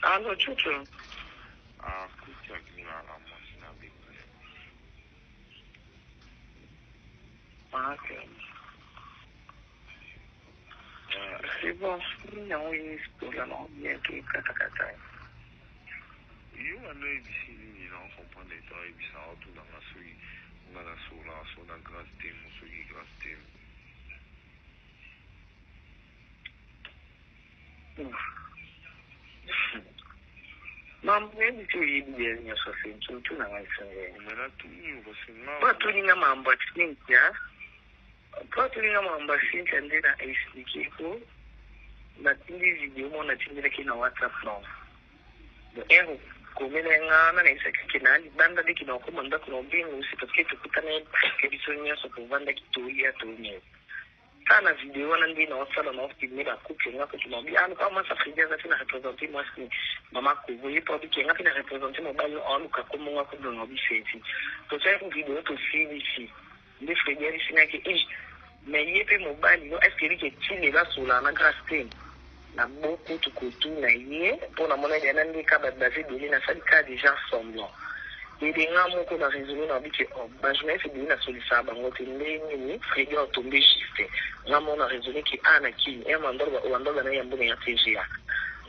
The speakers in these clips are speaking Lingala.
Allo, Chuchu. Ah, écoute, il y a la machine avec Ok. C'est bon, il y a un pour la langue, il y a qui kata. yo wana ebisi nini na comprendre eta ebisa otundanga soki nga na sola so na grâce te mosoki grâce te Mambo yebi tu yibi ya nyosho fintu tu na ngaisenge. omena tuni obasenga Kwa tulinga mambo ya kwa tulinga mambo ya ndena expliquer ko na tindi video mo na tindi kina WhatsApp no. Do ero komela ngana na isa kina banda de kina ko manda ko bingu si parce que tukutane ke bisonya so ko banda kituia to nye. Kana video wana ndi na WhatsApp na ofisi la couple ngako tumwambia ano kama safari za tena representer moi si mama ko voyez pas que ngako na representer mobile on ka ko ngako ndo ngobiseti. To sai ko video to si ici. Ndi frère sina ke mais yepe mobile no est-ce que il est là sur la grâce na beaucoup de coutu na yé pour la monnaie de nandi ka basé de na sali ka déjà semblant et des gens moko na résolu na biki oh bah je vais faire na solution bango te ndeni frère tombé shifté na mona résolu ki ana ki et mandor na yambo na TGA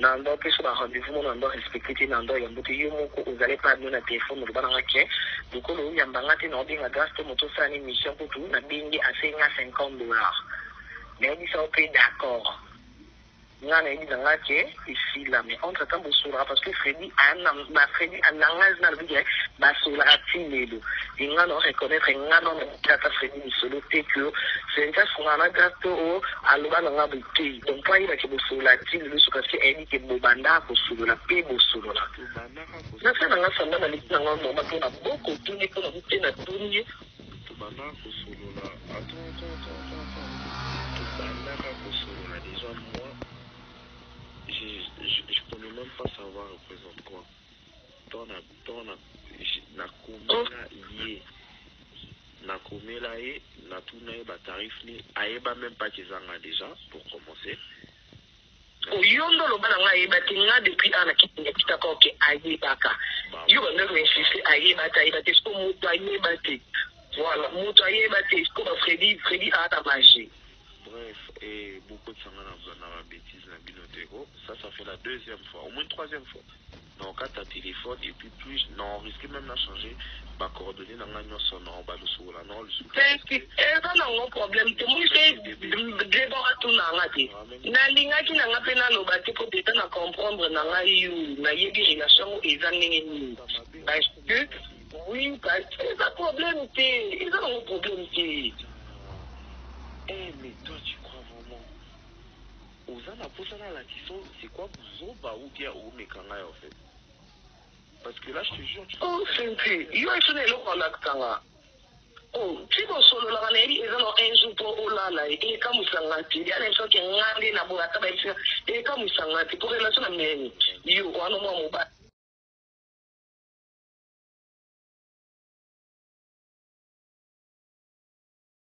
na ndo peso ba rendez-vous mon ndo respecter na ndo yambo te yo moko vous allez pas donner téléphone le bana ke donc on yamba ngati na obinga grâce moto ça ni mission pour tout na bingi à $50 mais ils sont pas d'accord. Ngana idi ngake ici là mais entre temps bosura parce que Freddy anangaz na biye basura atilelo ngana reconnaître ngana na Freddy solo te que c'est un ngana gato aloba na ngabuti donc pas il a que bosura atilelo so parce que elle dit que bobanda bosura pe bosura na sana ngana samba na likina ngana ma tona beaucoup tuni ko na tena tuni tobanda kosolola attends tobanda kosolola déjà moi je connais même pas savoir représente quoi. Na komela ye na tuna ye ba tarif ni ayeba même pas qu'ils en déjà pour commencer. Yondo lo bana nga yeba tinga depuis ana kita ko ke ayeba ka. Yo ba ndo insiste ayeba te sko mutu ayeba te. Voilà, mutu ayeba te sko ba Freddy a ta magie. Bref, et beaucoup de sangana na bêtises na binotego, ça fait la deuxième fois, au moins une troisième fois. Donc quand tu as téléphone et puis plus non, risque même de changer ba coordonnées dans la notion non ba le sous la non le sous. C'est ça non problème, tout moi c'est débora tout na ngati. Na linga ki na ngape na lo ba te ko peut na comprendre na nga yu na yebi relation ezanenge parce que oui, parce que c'est un problème ils ont un problème Eh, mais toi, tu crois vraiment aux anapos la question, c'est quoi vous ou bien au mekanga en fait? Parce que là, je te jure, tu oh, c'est yo est sonné le konakanga. Oh, tu vas solo la ganeri et non un jour pour olala et comme sangati, il y a des choses qui ngandi na boata ba et comme sangati pour relation na meni. Yo, on mo ba